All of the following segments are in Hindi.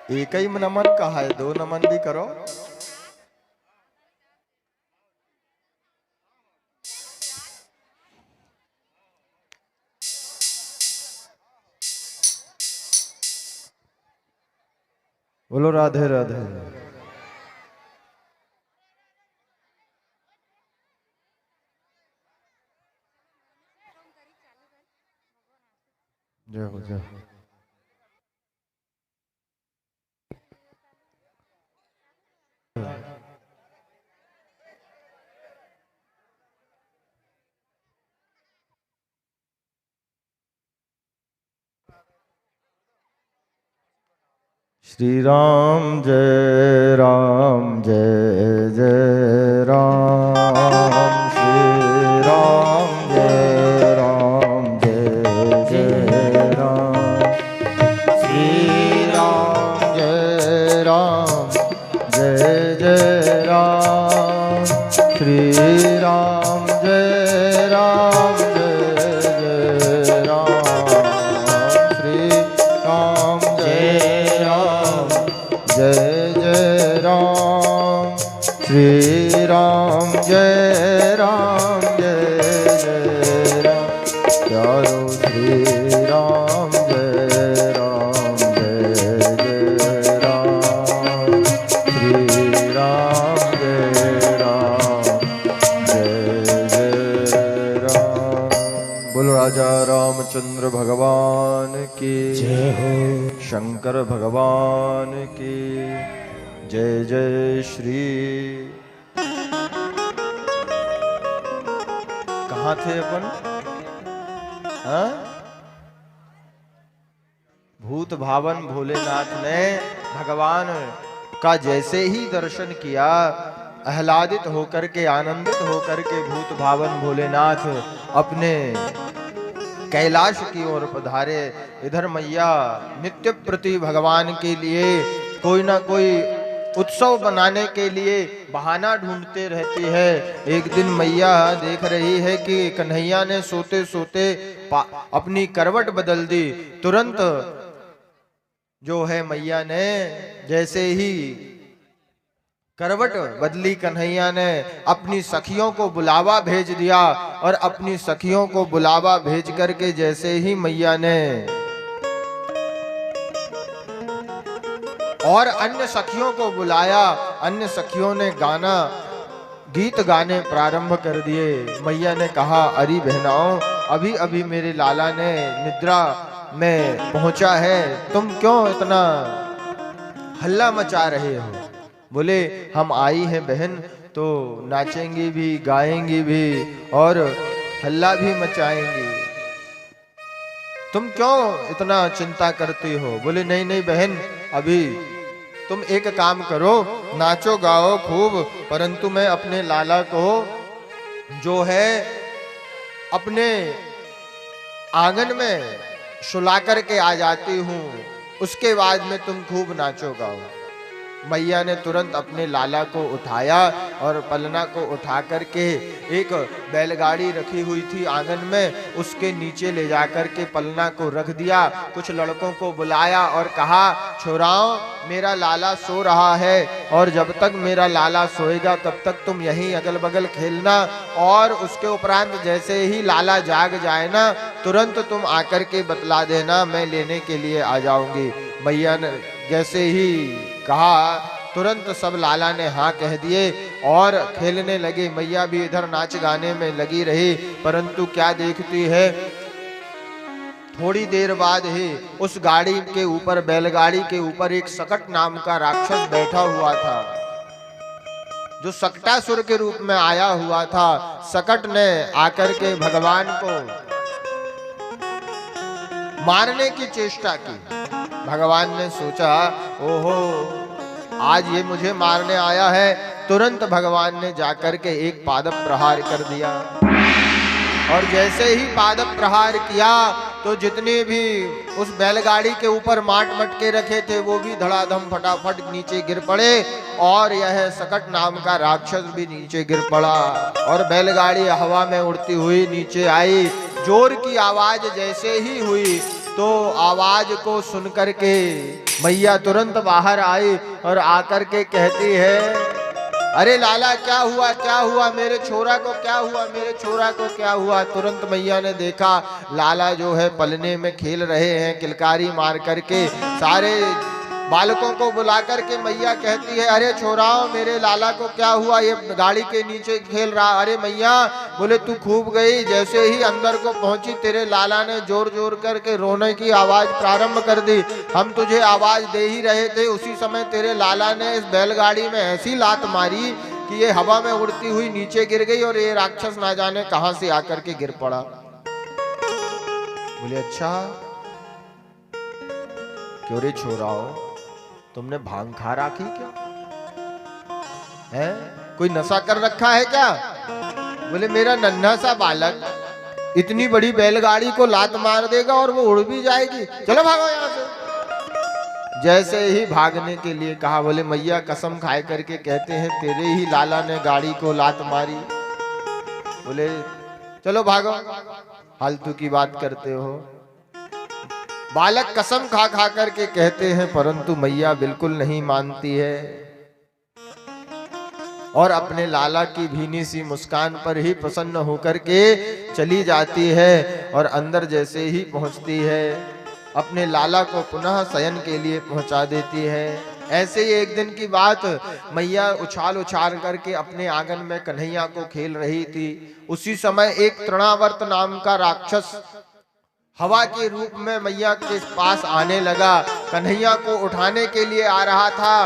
एक ही नमन कहा है, दो नमन भी करो। बोलो राधे राधे। जय हो जय हो। श्री राम जय राम जय जय राम। श्री राम जय राम जय जय राम। श्री राम जय राम जय जय राम। श्री राम जय राम जय जय राम। श्री राम जय राम जय जय राम। श्री राम जय राम जय जय राम। प्यारो श्री राम जय राम जय जय राम। श्री राम जय राम जय जय राम। बोलो राजा रामचंद्र भगवान की जय हो। शंकर भगवान की जय जय श्री। कहाँ थे अपन? हाँ? भूत भावन भोलेनाथ ने भगवान का जैसे ही दर्शन किया, आह्लादित होकर के, आनंदित होकर के भूत भावन भोलेनाथ अपने कैलाश की ओर पधारे। इधर मैया नित्य प्रति भगवान के लिए कोई ना कोई उत्सव बनाने के लिए बहाना ढूंढते रहती है। एक दिन मैया देख रही है कि कन्हैया ने सोते सोते अपनी करवट बदल दी। तुरंत जो है मैया ने जैसे ही करवट बदली, कन्हैया ने अपनी सखियों को बुलावा भेज दिया और अपनी सखियों को बुलावा भेज करके जैसे ही मैया ने और अन्य सखियों को बुलाया, अन्य सखियों ने गीत गाने प्रारंभ कर दिए। मैया ने कहा, अरे बहनाओं, अभी अभी मेरे लाला ने निद्रा में पहुंचा है, तुम क्यों इतना हल्ला मचा रहे हो? बोले, हम आई हैं बहन तो नाचेंगी भी, गाएंगी भी और हल्ला भी मचाएंगी, तुम क्यों इतना चिंता करती हो? बोले, नहीं नहीं बहन, अभी तुम एक काम करो, नाचो गाओ खूब, परंतु मैं अपने लाला को जो है अपने आंगन में सुला करके आ जाती हूँ, उसके बाद में तुम खूब नाचो गाओ। मैया ने तुरंत अपने लाला को उठाया और पलना को उठा करके एक बैलगाड़ी रखी हुई थी आंगन में, उसके नीचे ले जाकर के पलना को रख दिया। कुछ लड़कों को बुलाया और कहा, छोराओ, मेरा लाला सो रहा है और जब तक मेरा लाला सोएगा तब तक तुम यहीं अगल बगल खेलना, और उसके उपरांत जैसे ही लाला जाग जाए ना, तुरंत तुम आकर के बतला देना, मैं लेने के लिए आ जाऊंगी। मैया ने जैसे ही कहा, तुरंत सब लाला ने हाँ कह दिए और खेलने लगे। मैया भी इधर नाच गाने में लगी रही, परंतु क्या देखती है, थोड़ी देर बाद ही उस गाड़ी के ऊपर, बैलगाड़ी के ऊपर एक सकट नाम का राक्षस बैठा हुआ था, जो सकटासुर के रूप में आया हुआ था। सकट ने आकर के भगवान को मारने की चेष्टा की। भगवान ने सोचा, ओहो, आज ये मुझे मारने आया है। तुरंत भगवान ने जाकर के एक पादप प्रहार कर दिया, और जैसे ही पादप प्रहार किया तो जितने भी उस बैलगाड़ी के ऊपर माट मटके रखे थे वो भी धड़ाधम फटाफट नीचे गिर पड़े, और यह सकट नाम का राक्षस भी नीचे गिर पड़ा, और बैलगाड़ी हवा में उड़ती हुई नीचे आई। जोर की आवाज जैसे ही हुई तो आवाज को सुनकर के मैया तुरंत बाहर आई और आकर के कहती है, अरे लाला क्या हुआ, क्या हुआ, मेरे छोरा को क्या हुआ, मेरे छोरा को क्या हुआ। तुरंत मैया ने देखा लाला जो है पलने में खेल रहे हैं, किलकारी मार करके। सारे बालकों को बुला करके मैया कहती है, अरे छोराओ मेरे लाला को क्या हुआ, ये गाड़ी के नीचे खेल रहा। अरे मैया, बोले तू खूब गई। जैसे ही अंदर को पहुंची तेरे लाला ने जोर जोर करके रोने की आवाज प्रारंभ कर दी। हम तुझे आवाज दे ही रहे थे, उसी समय तेरे लाला ने इस बैलगाड़ी में ऐसी लात मारी कि ये हवा में उड़ती हुई नीचे गिर गई और ये राक्षस ना जाने कहां से आकर के गिर पड़ा। बोले अच्छा, क्यों रे छोराओ, तुमने भांग खा रखी क्या है, कोई नशा कर रखा है क्या। बोले मेरा नन्हा सा बालक इतनी बड़ी बैलगाड़ी को लात मार देगा और वो उड़ भी जाएगी, चलो भागो यहाँ से। जैसे ही भागने के लिए कहा, बोले मैया कसम खाए करके कहते हैं तेरे ही लाला ने गाड़ी को लात मारी। बोले चलो भागो, फालतू की बात करते हो। बालक कसम खा खा करके कहते हैं, परंतु मैया बिल्कुल नहीं मानती है और अपने लाला की भीनी सी मुस्कान पर ही प्रसन्न होकर के चली जाती है। और अंदर जैसे ही पहुंचती है, अपने लाला को पुनः शयन के लिए पहुंचा देती है। ऐसे ही एक दिन की बात, मैया उछाल उछाल करके अपने आंगन में कन्हैया को खेल रही थी। उसी समय एक तृणावर्त नाम का राक्षस हवा के रूप में मैया के पास आने लगा, कन्हैया को उठाने के लिए आ रहा था।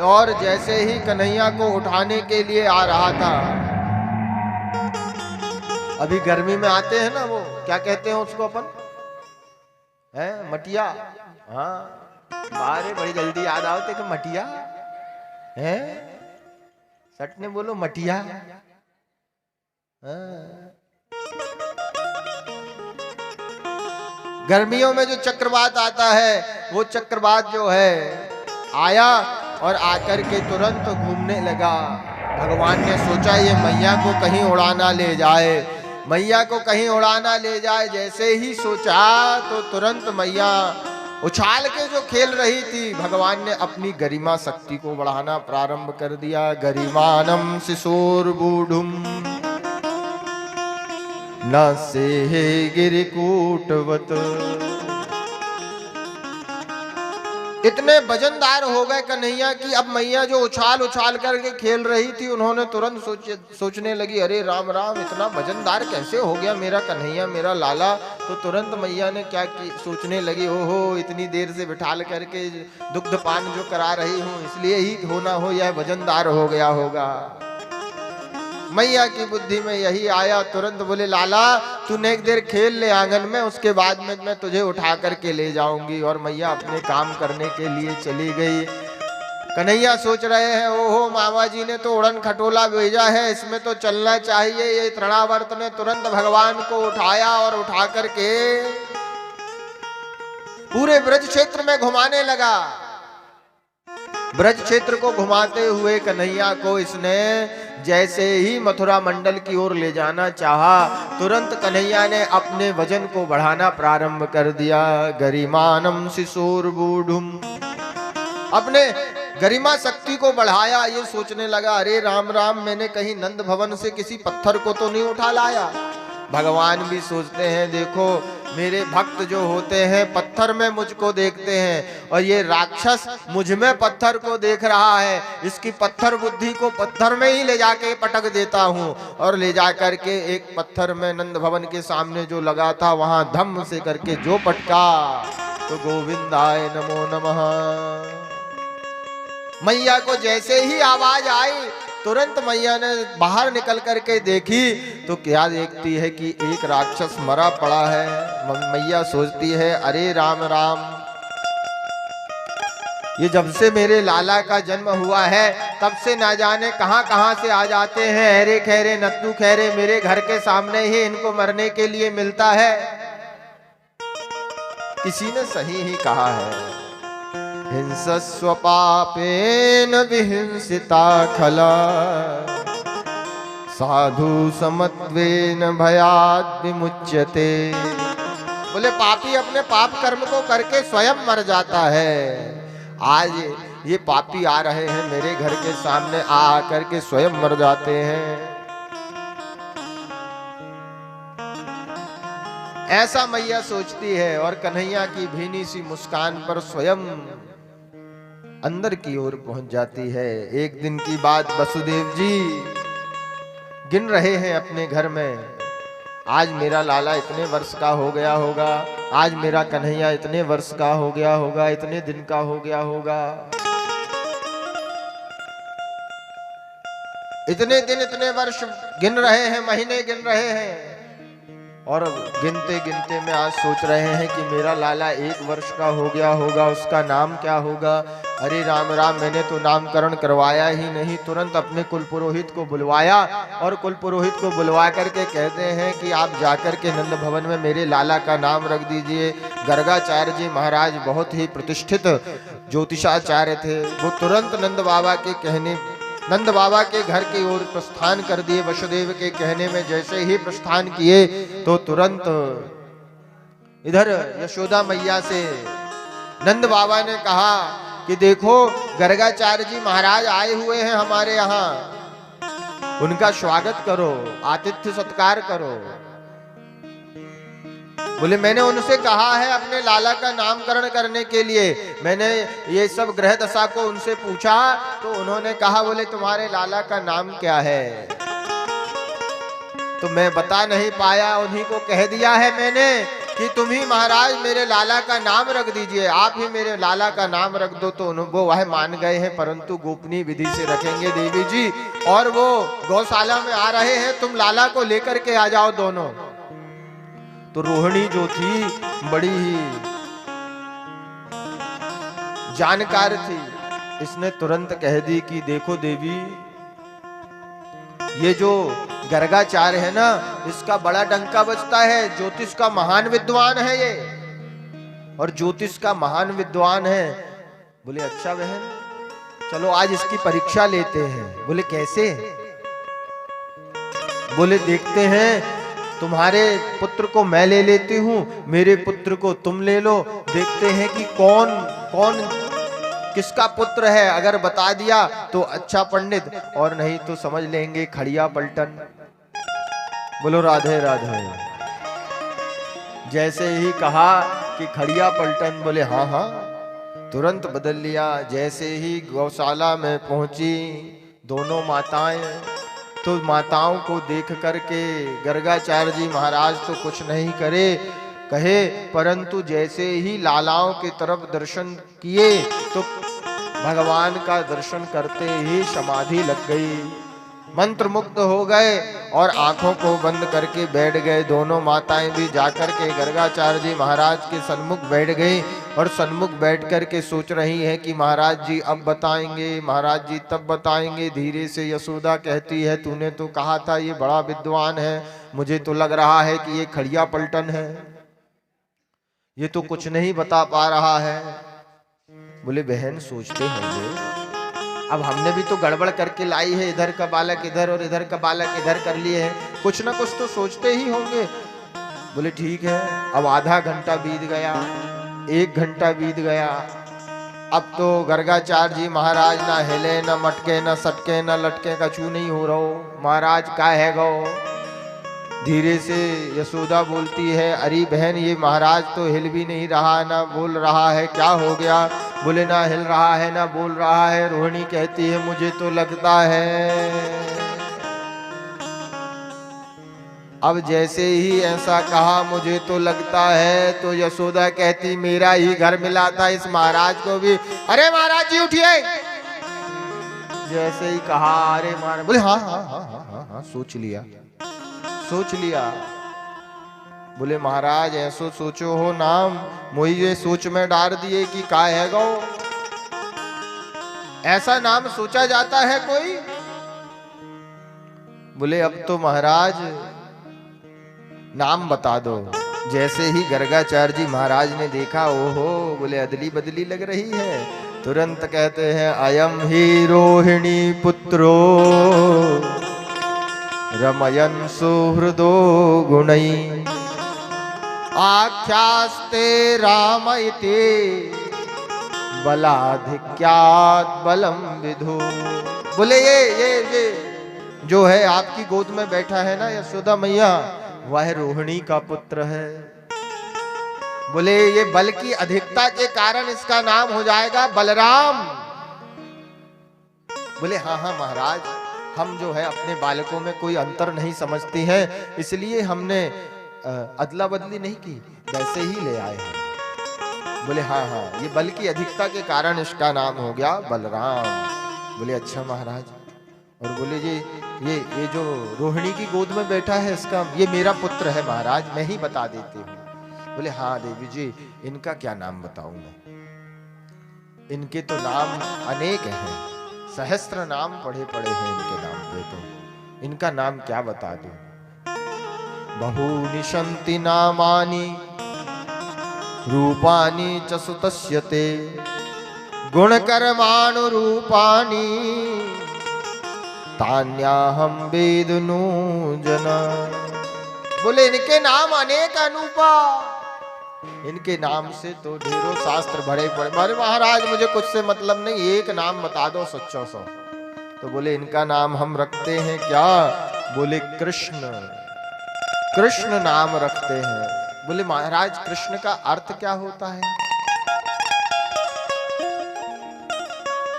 और जैसे ही कन्हैया को उठाने के लिए आ रहा था, अभी गर्मी में आते हैं ना, वो क्या कहते हैं उसको अपन, है मटिया। हाँ बारे बड़ी जल्दी याद आओ थे मटिया है, सट ने बोलो मटिया। हाँ। गर्मियों में जो चक्रवात आता है, वो चक्रवात जो है आया और आकर के तुरंत घूमने लगा। भगवान ने सोचा ये मैया को कहीं उड़ाना ले जाए, मैया को कहीं उड़ाना ले जाए। जैसे ही सोचा तो तुरंत मैया उछाल के जो खेल रही थी, भगवान ने अपनी गरिमा शक्ति को बढ़ाना प्रारंभ कर दिया। गरिमानम शिशोर्बूढ़ुम न से गिरिकूटवत। इतने वजनदार हो गए कन्हैया की अब मैया जो उछाल उछाल करके खेल रही थी, उन्होंने तुरंत सोचने लगी, अरे राम राम, इतना वजनदार कैसे हो गया मेरा कन्हैया, मेरा लाला। तो तुरंत मैया ने क्या की, सोचने लगी, ओहो इतनी देर से बिठाल करके दुग्ध पान जो करा रही हूँ, इसलिए ही हो ना हो यह वजनदार हो गया होगा। मैया की बुद्धि में यही आया, तुरंत बोले लाला तू एक देर खेल ले आंगन में, उसके बाद में मैं तुझे उठा करके ले जाऊंगी। और मैया अपने काम करने के लिए चली गई। कन्हैया सोच रहे हैं, ओहो मामा जी ने तो उड़न खटोला भेजा है, इसमें तो चलना चाहिए। ये तृणावर्त ने तुरंत भगवान को उठाया और उठा करके पूरे ब्रज क्षेत्र में घुमाने लगा। ब्रज क्षेत्र को घुमाते हुए कन्हैया को इसने जैसे ही मथुरा मंडल की ओर ले जाना चाहा, तुरंत कन्हैया ने अपने वजन को बढ़ाना प्रारंभ कर दिया। गरिमानम शिशोर्बूढ़ुम, अपने गरिमा शक्ति को बढ़ाया। ये सोचने लगा, अरे राम राम, मैंने कहीं नंद भवन से किसी पत्थर को तो नहीं उठा लाया। भगवान भी सोचते हैं, देखो मेरे भक्त जो होते हैं पत्थर में मुझको देखते हैं, और ये राक्षस मुझ में पत्थर को देख रहा है। इसकी पत्थर बुद्धि को पत्थर में ही ले जाके पटक देता हूँ। और ले जा करके एक पत्थर में नंद भवन के सामने जो लगा था, वहां धम से करके जो पटका, तो गोविंदाय नमो नमः। मैया को जैसे ही आवाज आई, तुरंत मैया ने बाहर निकल करके देखी, तो क्या देखती है कि एक राक्षस मरा पड़ा है। मैया सोचती है, अरे राम राम, ये जब से मेरे लाला का जन्म हुआ है, तब से ना जाने कहां कहां से आ जाते हैं हैरे खैरे नत्थू खैरे, मेरे घर के सामने ही इनको मरने के लिए मिलता है। किसी ने सही ही कहा है, हिंसस्व पापेन विहिंसिता खला, साधु समत्वेन भयाद विमुच्यते। बोले पापी अपने पाप कर्म को करके स्वयं मर जाता है, आज ये पापी आ रहे हैं मेरे घर के सामने, आ आकर के स्वयं मर जाते हैं। ऐसा मैया सोचती है और कन्हैया की भीनी सी मुस्कान पर स्वयं अंदर की ओर पहुंच जाती है। एक दिन की बात, वसुदेव जी गिन रहे हैं अपने घर में, आज मेरा लाला इतने वर्ष का हो गया होगा, आज मेरा कन्हैया इतने वर्ष का हो गया होगा, इतने दिन का हो गया होगा। इतने दिन इतने वर्ष गिन रहे हैं, महीने गिन रहे हैं, और गिनते गिनते में आज सोच रहे हैं कि मेरा लाला 1 वर्ष का हो गया होगा, उसका नाम क्या होगा। अरे राम राम, मैंने तो नामकरण करवाया ही नहीं। तुरंत अपने कुल पुरोहित को बुलवाया और कुल पुरोहित को बुलवा करके कहते हैं कि आप जाकर के नंद भवन में मेरे लाला का नाम रख दीजिए। गर्गाचार्य जी महाराज बहुत ही प्रतिष्ठित ज्योतिषाचार्य थे। वो तुरंत नंद बाबा के घर की ओर प्रस्थान कर दिए। वसुदेव के कहने में जैसे ही प्रस्थान किए तो तुरंत इधर यशोदा मैया से नंद बाबा ने कहा कि देखो गर्गाचार्य जी महाराज आए हुए हैं हमारे यहाँ, उनका स्वागत करो, आतिथ्य सत्कार करो। बोले मैंने उनसे कहा है अपने लाला का नामकरण करने के लिए, मैंने ये सब ग्रह दशा को उनसे पूछा तो उन्होंने कहा, बोले तुम्हारे लाला का नाम क्या है, तो मैं बता नहीं पाया। उन्हीं को कह दिया है मैंने कि तुम ही महाराज मेरे लाला का नाम रख दीजिए, आप ही मेरे लाला का नाम रख दो। तो वो वह मान गए हैं, परंतु गोपनीय विधि से रखेंगे देवी जी, और वो गौशाला में आ रहे हैं, तुम लाला को लेकर के आ जाओ दोनों। तो रोहिणी जो थी बड़ी ही जानकार थी, इसने तुरंत कह दी कि देखो देवी, ये जो गर्गाचार्य है ना, इसका बड़ा डंका बजता है, ज्योतिष का महान विद्वान है ये, और ज्योतिष का महान विद्वान है। बोले अच्छा बहन, चलो आज इसकी परीक्षा लेते हैं। बोले कैसे? बोले देखते हैं, तुम्हारे पुत्र को मैं ले लेती हूं, मेरे पुत्र को तुम ले लो, देखते हैं कि कौन किसका पुत्र है। अगर बता दिया तो अच्छा पंडित, और नहीं तो समझ लेंगे खड़िया पलटन। बोलो राधे राधे। जैसे ही कहा कि खड़िया पलटन, बोले हाँ हाँ, तुरंत बदल लिया। जैसे ही गौशाला में पहुंची दोनों माताएं, तो माताओं को देख करके गर्गाचार्य जी महाराज तो कुछ नहीं कहे, परंतु जैसे ही लालाओं की तरफ दर्शन किए तो भगवान का दर्शन करते ही समाधि लग गई, मंत्र मुग्ध हो गए और आंखों को बंद करके बैठ गए। दोनों माताएं भी जाकर के गर्गाचार्य जी महाराज के सन्मुख बैठ गई और सन्मुख बैठ कर के सोच रही हैं कि महाराज जी अब बताएंगे, महाराज जी तब बताएंगे। धीरे से यशोदा कहती है, तूने तो कहा था ये बड़ा विद्वान है, मुझे तो लग रहा है कि ये खड़िया पलटन है, ये तो कुछ नहीं बता पा रहा है। बोले बहन सोचते होंगे, अब हमने भी तो गड़बड़ करके लाई है, इधर का बालक इधर और इधर का बालक इधर कर लिए हैं, कुछ ना कुछ तो सोचते ही होंगे। बोले ठीक है। अब आधा घंटा बीत गया, 1 घंटा बीत गया। अब तो गर्गाचार्य जी महाराज ना हिले, ना मटके, ना सटके, ना लटके, कछु नहीं हो रहा। महाराज का है गो। धीरे से यशोदा बोलती है, अरे बहन ये महाराज तो हिल भी नहीं रहा, ना बोल रहा है, क्या हो गया? बोले ना हिल रहा है ना बोल रहा है। रोहिणी कहती है, मुझे तो लगता है। अब जैसे ही ऐसा कहा मुझे तो लगता है, तो यशोदा कहती मेरा ही घर मिला था इस महाराज को भी। अरे महाराज जी उठिए। जैसे ही कहा अरे महाराज, बोले हाँ हाँ हाँ हाँ हाँ हाँ सोच लिया। बोले महाराज ऐसो सोचो हो नाम, मोही ये सोच में डार दिए कि का है गो, ऐसा नाम सोचा जाता है कोई? बोले अब तो महाराज नाम बता दो। जैसे ही गर्गाचार्य जी महाराज ने देखा, ओहो, बोले अदली बदली लग रही है। तुरंत कहते हैं, अयम ही रोहिणी पुत्रो रमयन सुहृदो गुणै आख्यास्ते राम इति बलाधिक्यात् बलम विधु। बोले ये जो है आपकी गोद में बैठा है ना यशोदा मैया, वह रोहिणी का पुत्र है। बोले ये बल की अधिकता के कारण इसका नाम हो जाएगा बलराम। बोले हाँ हाँ महाराज, हम जो है अपने बालकों में कोई अंतर नहीं समझती हैं, इसलिए हमने अदला बदली नहीं की, वैसे ही ले आए हैं। बोले हाँ हाँ, ये बल की अधिकता के कारण इसका नाम हो गया बलराम। बोले अच्छा महाराज। और बोले ये जो रोहिणी की गोद में बैठा है इसका, ये मेरा पुत्र है महाराज, मैं ही बता देती हूँ। बोले हाँ देवी जी, इनका क्या नाम बताऊं मैं? इनके तो नाम अनेक हैं, सहस्त्र नाम पढ़े हैं इनके नाम पे, तो इनका नाम क्या बता दूं? बहूनि सन्ति नामानि रूपानि च सुतस्य ते गुणकर्मानुरूपानि तान्याहं वेदनु जना। बोले इनके नाम अनेक अनूपा, इनके नाम से तो ढेरों शास्त्र भरे पड़े। अरे महाराज मुझे कुछ से मतलब नहीं, एक नाम बता दो सच्चों सो। तो बोले इनका नाम हम रखते हैं क्या? बोले कृष्ण, कृष्ण नाम रखते हैं। बोले महाराज कृष्ण का अर्थ क्या होता है?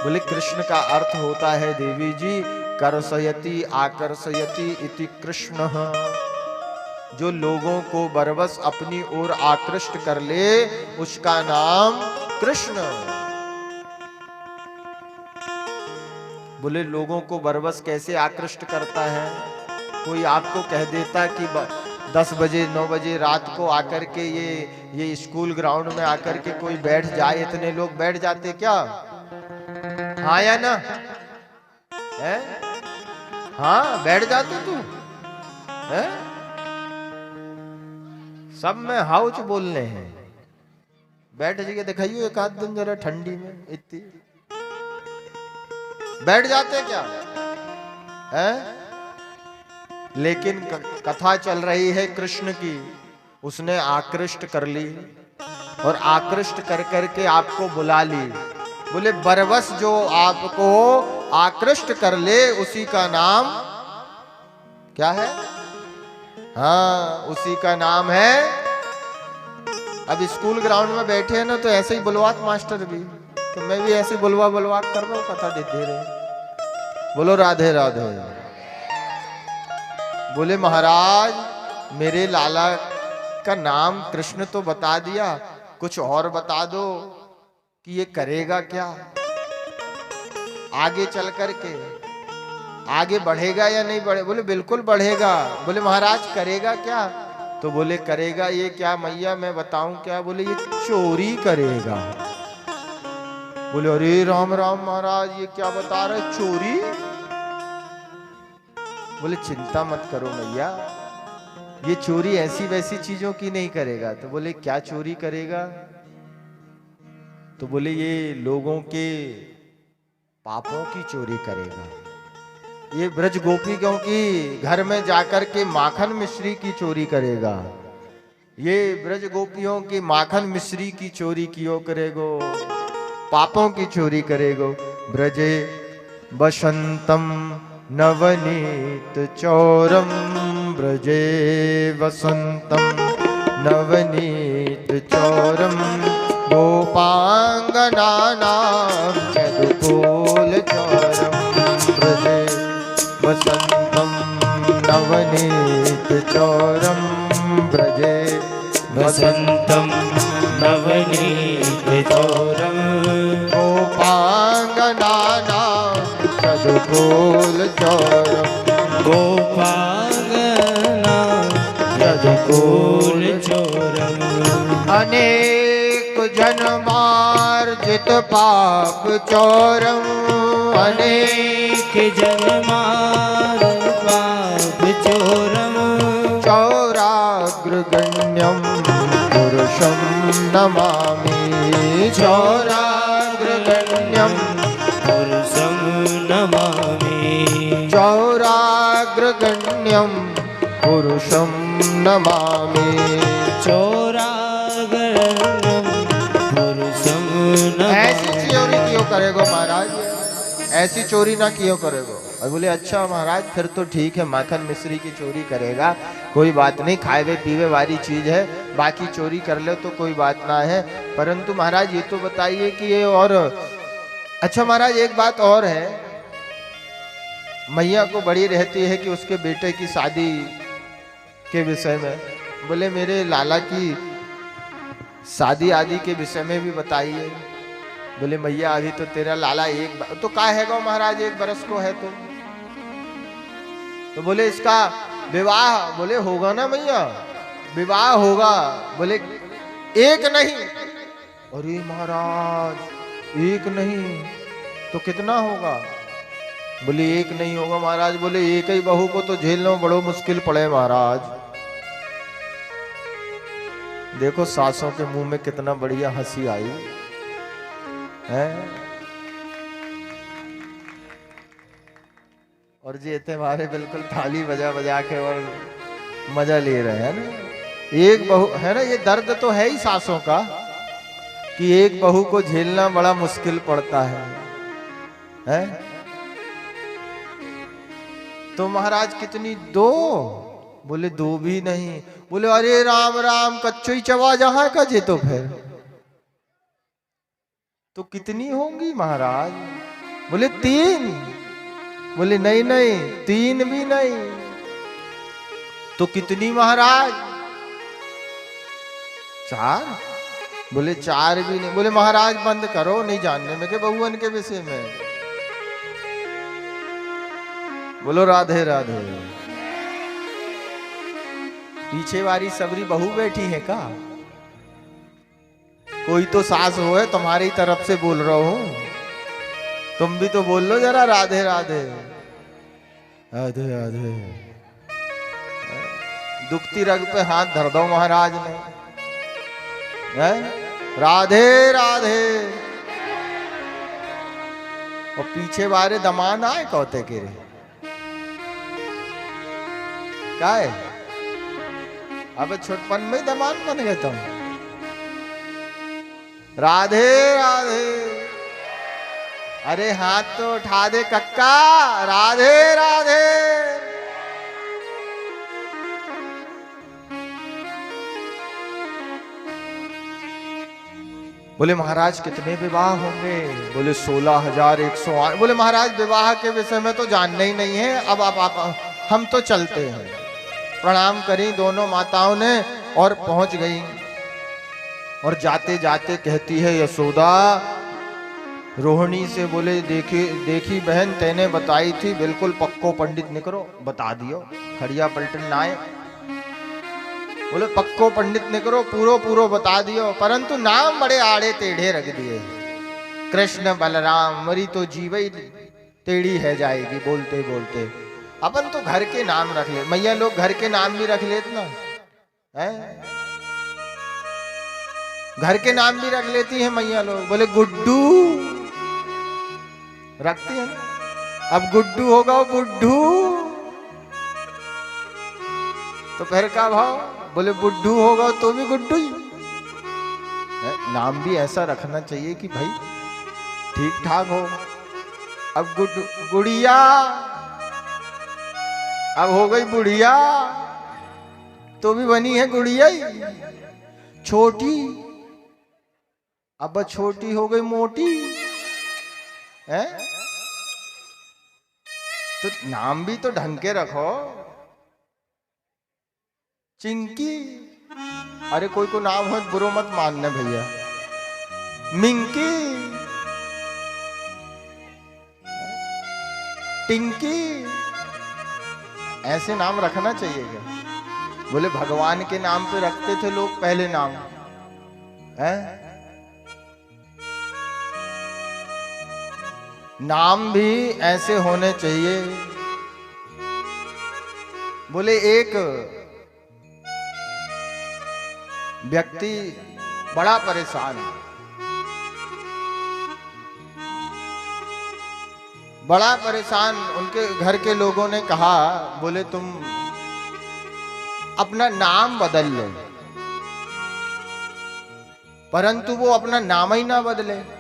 बोले कृष्ण का अर्थ होता है देवी जी, कर्षयति आकर्षयति इति कृष्ण। जो लोगों को बरबस अपनी ओर आकृष्ट कर ले उसका नाम कृष्ण। बोले लोगों को बरबस कैसे आकृष्ट करता है? कोई आपको कह देता कि 10 बजे 9 बजे रात को आकर के ये स्कूल ग्राउंड में आकर के कोई बैठ जाए, इतने लोग बैठ जाते क्या? हाँ या ना? है? हाँ बैठ जाते तू है? सब में हाउच बोलने हैं। बैठ जाइए, दिखाइए एक आध दिन जरा ठंडी में, इतनी बैठ जाते क्या है? लेकिन कथा चल रही है कृष्ण की, उसने आकृष्ट कर ली और आकृष्ट कर करके आपको बुला ली। बोले बरबस जो आपको आकृष्ट कर ले उसी का नाम क्या है? हाँ उसी का नाम है। अब स्कूल ग्राउंड में बैठे हैं ना, तो ऐसे ही बुलवात मास्टर भी, तो मैं भी ऐसे बुलवा कर रहा हूँ, कथा देते रहे। बोलो राधे राधे। बोले महाराज मेरे लाला का नाम कृष्ण तो बता दिया, कुछ और बता दो कि ये करेगा क्या? आगे चल करके आगे बढ़ेगा या नहीं बढ़े? बोले बिल्कुल बढ़ेगा। बोले महाराज करेगा क्या? तो बोले करेगा ये क्या मैया, मैं बताऊं क्या? बोले ये चोरी करेगा। बोले अरे राम राम महाराज ये क्या बता रहे, चोरी? बोले चिंता मत करो मैया, ये चोरी ऐसी वैसी चीजों की नहीं करेगा। तो बोले क्या चोरी करेगा? तो बोले ये लोगों के पापों की चोरी करेगा। ये ब्रज गोपियों की घर में जाकर के माखन मिश्री की चोरी करेगा। ये ब्रज गोपियों की माखन मिश्री की चोरी कियो करेगो, पापों की चोरी करेगो। ब्रजे बसंतम नवनीत चौरम, ब्रजे बसंतम नवनीत चौरम, गोपांगनानां यदुकूल चौरम, ब्रजे बसंतम नवनीत चौरम, ब्रजे बसंतम नवनीत चौरम, गोपांगनानां यदुकूल चौरम, गोपांगनानां यदुकूल चौरम। अनेक जन्मार्जित पाप चौरम, अनेक जन्मार्जित पाप चौरम, चौराग्रगण्यं पुरुषं नमामि, चौराग्रगण्यं पुरुषं नमामि, चौराग्रगण्यं पुरुषं नमामि, चौराग्रगण्यं पुरुषं नमामि। ऐसी करेगो महाराज, ऐसी चोरी ना कियो करेगो। और बोले अच्छा महाराज फिर तो ठीक है, माखन मिश्री की चोरी करेगा कोई बात नहीं, खाए पीवे वाली चीज है, बाकी चोरी कर ले तो कोई बात ना है। परंतु महाराज ये तो बताइए कि ये और अच्छा महाराज एक बात और है, मैया को बड़ी रहती है कि उसके बेटे की शादी के विषय में। बोले मेरे लाला की शादी आदि के विषय में भी बताइए। बोले मैया अभी तो तेरा लाला तो का हैगा महाराज, 1 बरस को है तो बोले इसका विवाह, बोले होगा ना मैया, विवाह होगा। बोले एक नहीं, अरे महाराज एक नहीं तो कितना होगा? बोले एक नहीं होगा महाराज, बोले एक ही बहू को तो झेलना बड़ो मुश्किल पड़े महाराज। देखो सासों के मुंह में कितना बढ़िया हंसी आई है। और जी इतने मारे बिल्कुल थाली बजा बजा के और मजा ले रहे हैं ना। एक बहू है ना, ये दर्द तो है ही सासों का कि एक बहू को झेलना बड़ा मुश्किल पड़ता है? तो महाराज कितनी? 2? बोले 2 भी नहीं। बोले अरे राम राम कच्चो ही चवा जहां का जे तो फिर तो कितनी होंगी महाराज? बोले 3। बोले नहीं नहीं 3 भी नहीं तो कितनी महाराज? 4? बोले 4 भी नहीं। बोले महाराज बंद करो, नहीं जानने में के बहुवन के विषय में। बोलो राधे राधे। पीछे वाली सबरी बहू बैठी है का? कोई तो सास हो है, तुम्हारी तरफ से बोल रहा हूं, तुम भी तो बोल लो जरा राधे राधे। राधे राधे। दुखती रग पे हाथ धर दो महाराज ने, है? राधे राधे। और पीछे वाले दमान आए कहते के रे क्या है? अब छोटपन में दमान बन गए तुम। राधे राधे। अरे हाथ तो उठा दे कक्का, राधे राधे। बोले महाराज कितने विवाह होंगे? बोले 16,108। बोले महाराज विवाह के विषय में तो जानना ही नहीं है, अब आप हम तो चलते हैं। प्रणाम करी दोनों माताओं ने और पहुंच गई। और जाते जाते कहती है यशोदा रोहिणी से, बोले देखी बहन तेने बताई थी, बिल्कुल पक्को पंडित निकरो, बता दियो खड़िया पलटन ना आए। बोले पक्को पंडित निकरो, पूरो बता दियो, परंतु नाम बड़े आड़े टेढ़े रख दिए। कृष्ण बलराम मरी तो जीवई टेढ़ी है जाएगी बोलते बोलते। अपन तो घर के नाम रख ले, मैया लोग घर के नाम भी रख लेते ना, है? घर के नाम भी रख लेती है मैया लोग। बोले गुड्डू रखती है ना, अब गुड्डू होगा बुड्ढू तो फिर का भाव? बोले बुड्ढू होगा तो भी गुड्डू ही। नाम भी ऐसा रखना चाहिए कि भाई ठीक ठाक हो। अब गुड़िया, अब हो गई बुढ़िया तो भी बनी है गुड़िया ही। छोटी, अब छोटी हो गई मोटी, है? तो नाम भी तो ढंग के रखो। चिंकी, अरे कोई को नाम हो बुरो मत मानना भैया। मिंकी, टिंकी, ऐसे नाम रखना चाहिए क्या? बोले भगवान के नाम पे रखते थे लोग पहले नाम, है? नाम भी ऐसे होने चाहिए। बोले एक व्यक्ति बड़ा परेशान, उनके घर के लोगों ने कहा, बोले तुम अपना नाम बदल लो, परंतु वो अपना नाम ही ना बदले।